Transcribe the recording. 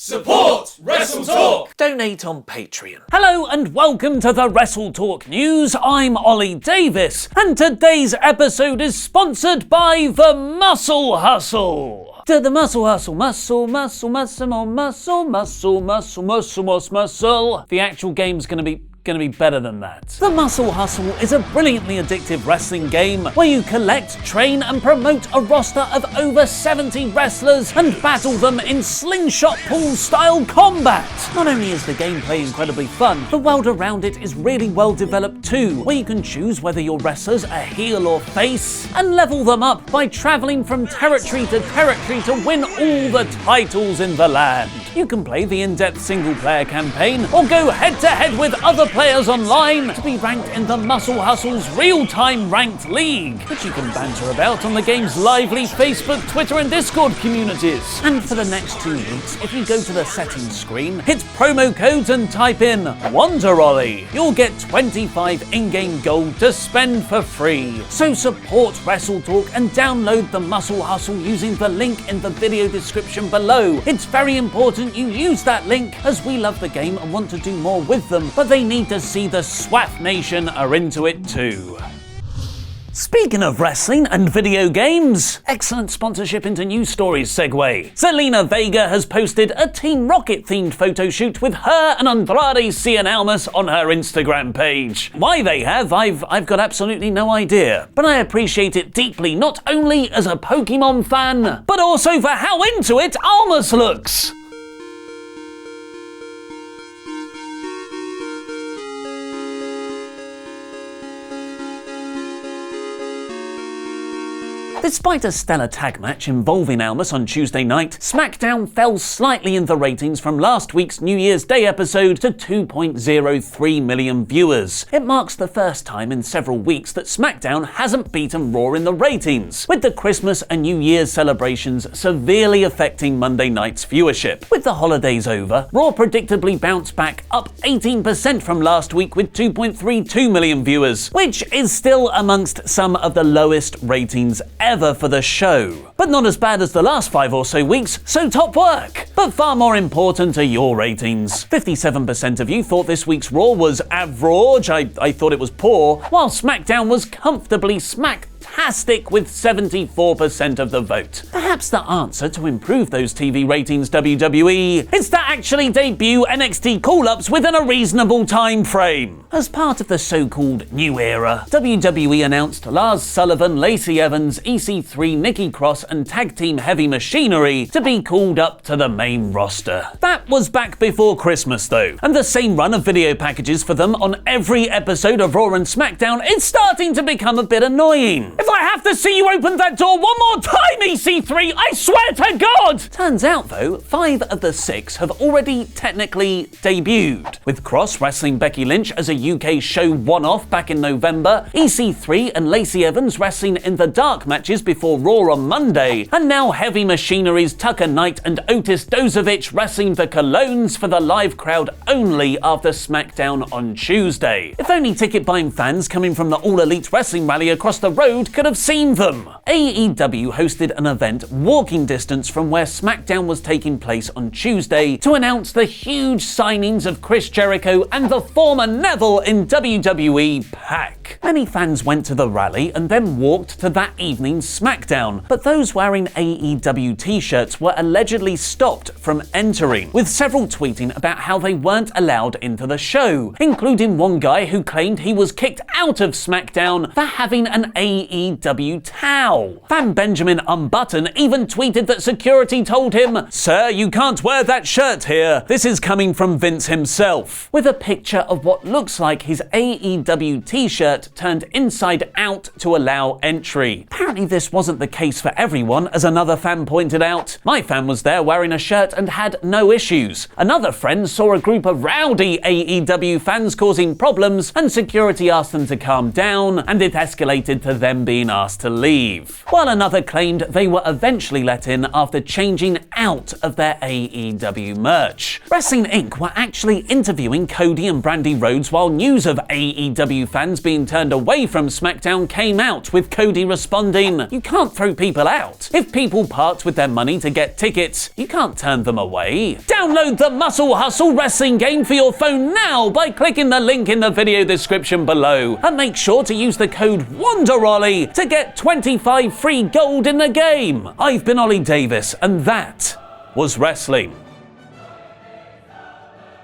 Support WrestleTalk! Donate on Patreon. Hello and welcome to the WrestleTalk News. I'm Ollie Davis, and today's episode is sponsored by the Muscle Hustle. To the Muscle Hustle, muscle. The actual game's gonna be better than that. The Muscle Hustle is a brilliantly addictive wrestling game where you collect, train and promote a roster of over 70 wrestlers and battle them in slingshot pool style combat. Not only is the gameplay incredibly fun, the world around it is really well developed too, where you can choose whether your wrestlers are heel or face and level them up by traveling from territory to territory to win all the titles in the land. You can play the in-depth single-player campaign or go head-to-head with other players online to be ranked in the Muscle Hustle's real-time ranked league, which you can banter about on the game's lively Facebook, Twitter and Discord communities. And for the next 2 weeks, if you go to the settings screen, hit promo codes and type in WonderOllie, you'll get 25 in-game gold to spend for free. So support WrestleTalk and download the Muscle Hustle using the link in the video description below. It's very important you use that link, as we love the game and want to do more with them, but they need to see the SWAF Nation are into it too. Speaking of wrestling and video games, excellent sponsorship into news stories segue. Zelina Vega has posted a Team Rocket themed photo shoot with her and Andrade Cien Almas on her Instagram page. Why they have, I've got absolutely no idea, but I appreciate it deeply, not only as a Pokemon fan, but also for how into it Almas looks. Despite a stellar tag match involving Almas on Tuesday night, SmackDown fell slightly in the ratings from last week's New Year's Day episode to 2.03 million viewers. It marks the first time in several weeks that SmackDown hasn't beaten Raw in the ratings, with the Christmas and New Year's celebrations severely affecting Monday night's viewership. With the holidays over, Raw predictably bounced back up 18% from last week with 2.32 million viewers, which is still amongst some of the lowest ratings ever for the show. But not as bad as the last 5 or so weeks, so top work! But far more important are your ratings. 57% of you thought this week's Raw was average, I thought it was poor, while SmackDown was comfortably smack-tastic with 74% of the vote. Perhaps the answer to improve those TV ratings, WWE, is to actually debut NXT call-ups within a reasonable time frame. As part of the so-called new era, WWE announced Lars Sullivan, Lacey Evans, EC3, Nikki Cross and Tag Team Heavy Machinery to be called up to the main roster. That was back before Christmas though, and the same run of video packages for them on every episode of Raw and SmackDown is starting to become a bit annoying. If I have to see you open that door one more time, EC3, I swear to God! Turns out though, 5 of the 6 have already technically debuted, with Cross wrestling Becky Lynch as a UK show one-off back in November, EC3 and Lacey Evans wrestling in the dark matches before Raw on Monday, and now Heavy Machinery's Tucker Knight and Otis Dozovich wrestling the Colognes for the live crowd only after SmackDown on Tuesday. If only ticket-buying fans coming from the All Elite Wrestling Rally across the road could have seen them. AEW hosted an event walking distance from where SmackDown was taking place on Tuesday to announce the huge signings of Chris Jericho and the former Neville in WWE Pac. Many fans went to the rally and then walked to that evening's SmackDown, but those wearing AEW t-shirts were allegedly stopped from entering, with several tweeting about how they weren't allowed into the show, including one guy who claimed he was kicked out of SmackDown for having an AEW towel. Fan Benjamin Unbutton even tweeted that security told him, "Sir, you can't wear that shirt here. This is coming from Vince himself," with a picture of what looks like his AEW t-shirt turned inside out to allow entry. Apparently this wasn't the case for everyone, as another fan pointed out. My fan was there wearing a shirt and had no issues. Another friend saw a group of rowdy AEW fans causing problems, and security asked them to calm down, and it escalated to them being asked to leave. While another claimed they were eventually let in after changing out of their AEW merch. Wrestling Inc. were actually interviewing Cody and Brandy Rhodes while news of AEW fans being being turned away from SmackDown came out, with Cody responding, "You can't throw people out. If people part with their money to get tickets, you can't turn them away." Download the Muscle Hustle wrestling game for your phone now by clicking the link in the video description below. And make sure to use the code WonderOllie to get 25 free gold in the game. I've been Ollie Davis, and that was wrestling.